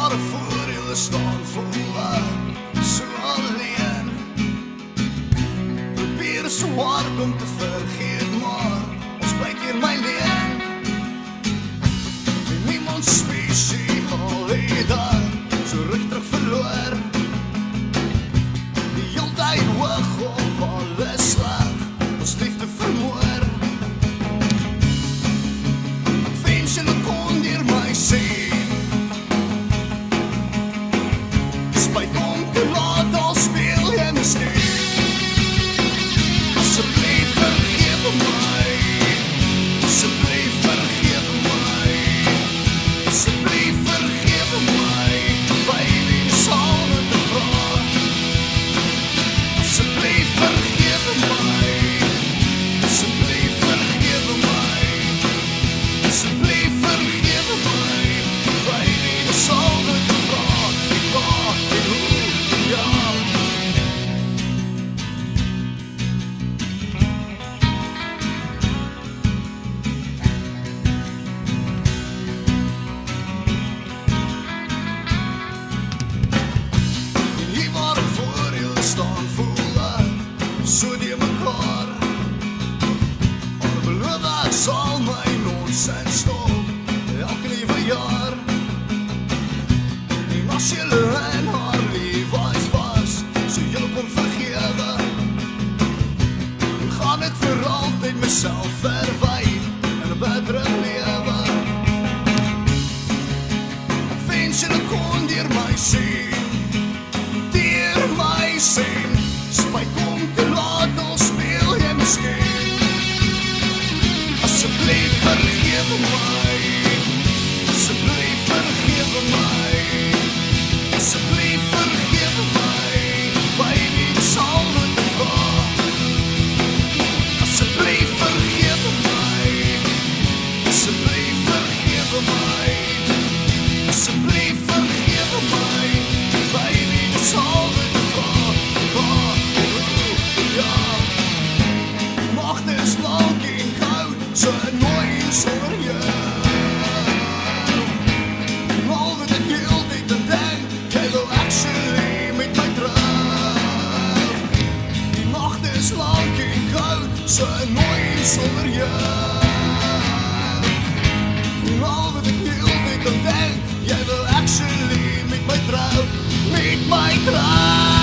jaren voor je staan voelen, zo alleen. Probeer zo hard om te vergeten, maar ons blijkt hier mijn leen. Niemand speciaal heden, zo rustig verloor. Die altijd weg op alles slag, ons liefde vermoor. Ik vind je nog kon hier mij zien. Spijt om te laat, al speel je misschien. Alsjeblieft vergeef mij. Alsjeblieft vergeef mij. Alsjeblieft vergeef mij. Baby, de zon te vraag. Alsjeblieft vergeef mij. Alsjeblieft vergeef mij. Alsjeblieft vergeef mij. Baby, de zon te vraag. Ik wacht in hoe, ja. Hier waar ik voor je staan voelen, zo die mekaar. Ik beloof dat ik zal mijn nonsens stoppen, elke nieuwe jaar. En als jullie en haar liefheid was, zo jullie kon vergeven, dan ga ik voor altijd mezelf verwijten en een betere leven. Ik vind je nog kon hier mij zien. Dier mij zien, spijt om te laat, al speel je misschien. Alsjeblieft vergeef mij, alsjeblieft vergeef mij, alsjeblieft vergeef mij, baby, ik zal het vragen. Alsjeblieft vergeef mij, alsjeblieft vergeef mij, alsjeblieft vergeef mij, baby, ik zal het vragen. Ja, macht is lang in goud, ze nooit zonder je. Al wat ik heel dit en denk, jij wil actually met mij trouw. Die nacht is lang in goud, ze nooit zonder je. Al wat ik heel dit en denk, jij wil actually met mij trouw, met mij trouw.